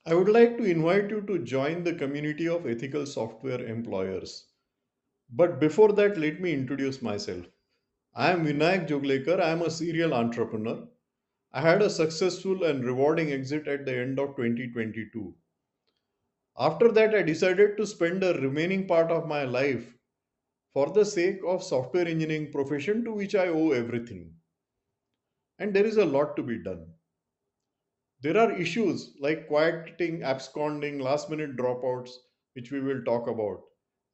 I would like to invite you to join the community of ethical software employers. But before that, let me introduce myself. I am Vinayak Joglekar. I am a serial entrepreneur. I had a successful and rewarding exit at the end of 2022. After that, I decided to spend the remaining part of my life for the sake of software engineering profession to which I owe everything. And there is a lot to be done. There are issues like quiet quitting, absconding, last minute dropouts, which we will talk about.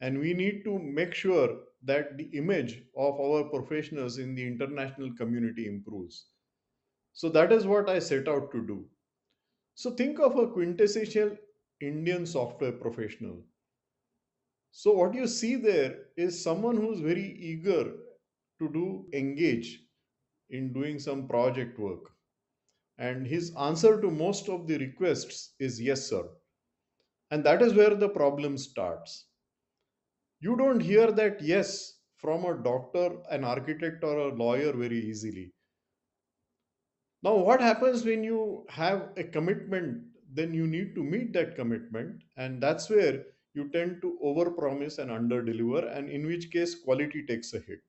And we need to make sure that the image of our professionals in the international community improves. So that is what I set out to do. So think of a quintessential Indian software professional. So what you see there is someone who's very eager to do engage in doing some project work. And his answer to most of the requests is yes, sir. And that is where the problem starts. You don't hear that yes from a doctor, an architect, or a lawyer very easily. Now, what happens when you have a commitment? Then you need to meet that commitment, and that's where you tend to overpromise and underdeliver, and in which case quality takes a hit.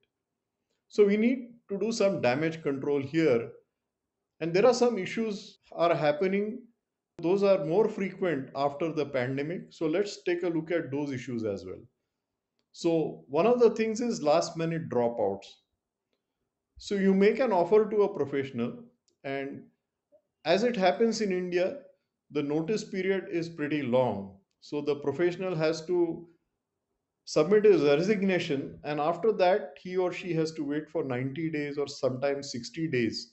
So we need to do some damage control here, and there are some issues are happening. Those are more frequent after the pandemic. So let's take a look at those issues as well. So one of the things is last minute dropouts. So you make an offer to a professional, and as it happens in India, the notice period is pretty long. So the professional has to submit his resignation, and after that, he or she has to wait for 90 days or sometimes 60 days.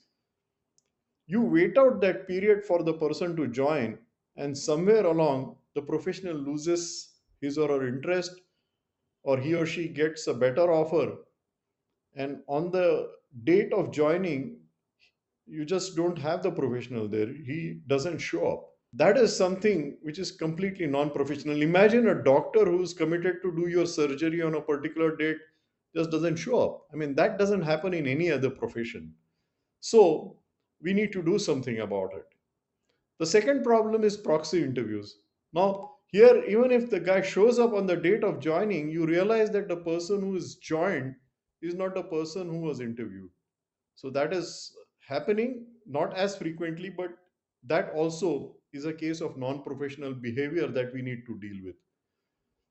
You wait out that period for the person to join, and somewhere along, the professional loses his or her interest, or he or she gets a better offer, and on the date of joining you just don't have the professional there, he doesn't show up. That is something which is completely non-professional. Imagine a doctor who's committed to do your surgery on a particular date just doesn't show up. I mean, that doesn't happen in any other profession. So we need to do something about it. The second problem is proxy interviews. Now here, even if the guy shows up on the date of joining, you realize that the person who is joined is not the person who was interviewed. So that is happening not as frequently, but that also is a case of non professional behavior that we need to deal with.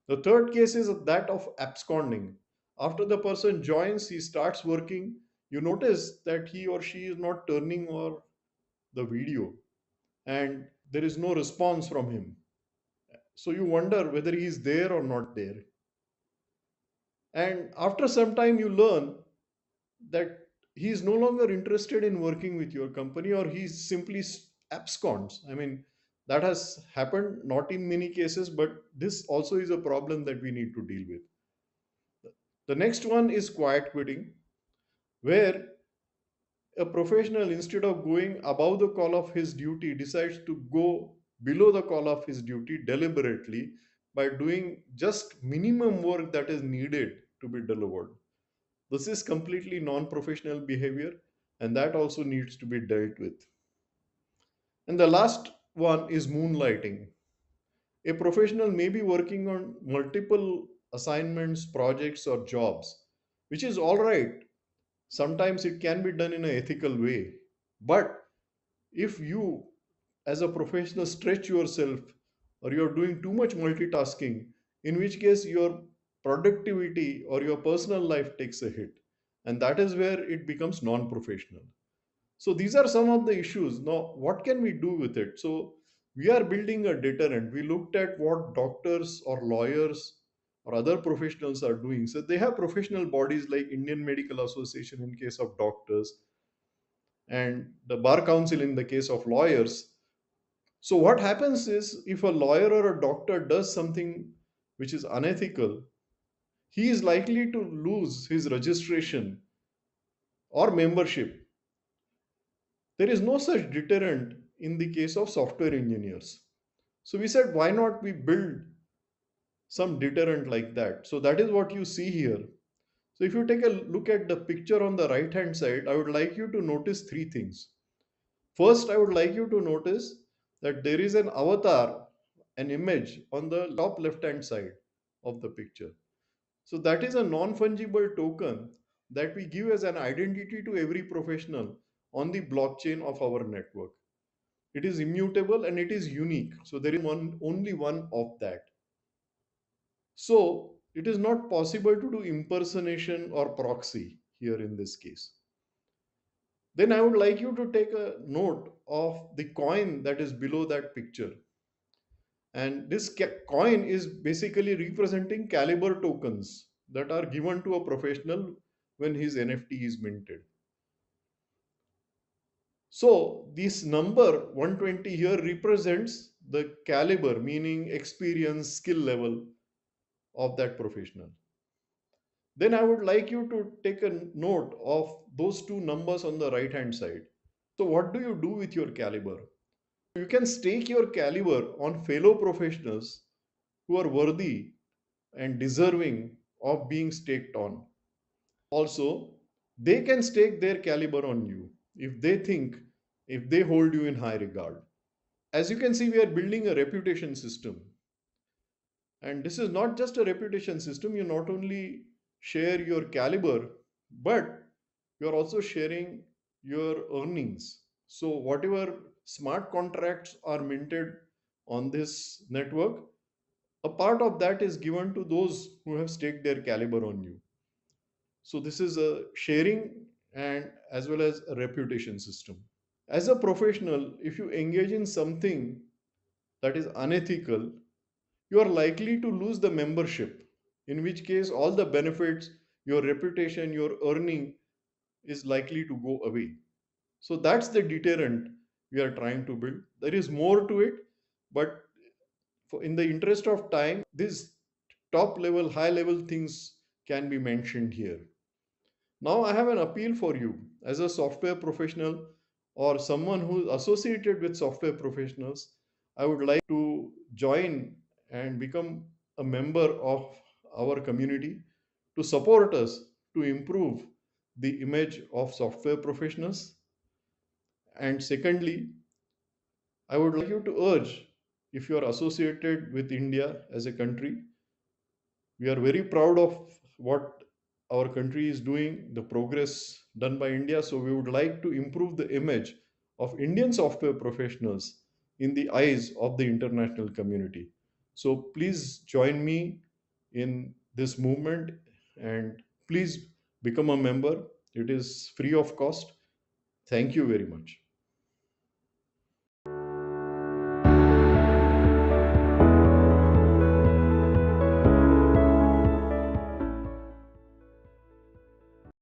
The third case is that of absconding. After the person joins, he starts working. You notice that he or she is not turning or the video, and there is no response from him. So you wonder whether he is there or not there. And after some time, you learn that he is no longer interested in working with your company, or he simply absconds. I mean, that has happened not in many cases, but this also is a problem that we need to deal with. The next one is quiet quitting, where a professional, instead of going above the call of his duty, decides to go below the call of his duty deliberately by doing just minimum work that is needed to be delivered. This is completely non professional behavior, and that also needs to be dealt with. And the last one is moonlighting. A professional may be working on multiple assignments, projects, or jobs, which is all right. Sometimes it can be done in an ethical way. But if you, as a professional, stretch yourself, or you're doing too much multitasking, in which case your productivity or your personal life takes a hit. And that is where it becomes non professional. So these are some of the issues. Now, what can we do with it? So we are building a deterrent. We looked at what doctors or lawyers or other professionals are doing. So they have professional bodies like Indian Medical Association in case of doctors, and the Bar Council in the case of lawyers. So what happens is, if a lawyer or a doctor does something which is unethical, he is likely to lose his registration or membership. There is no such deterrent in the case of software engineers. So we said, why not we build some deterrent like that? So that is what you see here. So if you take a look at the picture on the right hand side, I would like you to notice three things. First, I would like you to notice that there is an avatar, an image on the top left hand side of the picture. So that is a non fungible token that we give as an identity to every professional on the blockchain of our network. It is immutable and it is unique. So there is only one of that. So it is not possible to do impersonation or proxy here in this case. Then I would like you to take a note of the coin that is below that picture. And this coin is basically representing caliber tokens that are given to a professional when his NFT is minted. So this number 120 here represents the caliber, meaning experience, skill level of that professional. Then I would like you to take a note of those two numbers on the right hand side. So what do you do with your caliber? You can stake your caliber on fellow professionals who are worthy and deserving of being staked on. Also, they can stake their caliber on you if they hold you in high regard. As you can see, we are building a reputation system. And this is not just a reputation system. You not only share your caliber, but you're also sharing your earnings. So, whatever smart contracts are minted on this network, a part of that is given to those who have staked their caliber on you. So, this is a sharing and as well as a reputation system. As a professional, if you engage in something that is unethical, you are likely to lose the membership, in which case, all the benefits, your reputation, your earning is likely to go away. So, that's the deterrent we are trying to build. There is more to it, but in the interest of time, these top level, high level things can be mentioned here. Now, I have an appeal for you as a software professional or someone who is associated with software professionals. I would like to join and become a member of our community to support us to improve the image of software professionals. And secondly, I would like you to urge, if you are associated with India as a country, we are very proud of what our country is doing, the progress done by India. So, we would like to improve the image of Indian software professionals in the eyes of the international community. So, please join me in this movement and please become a member. It is free of cost. Thank you very much.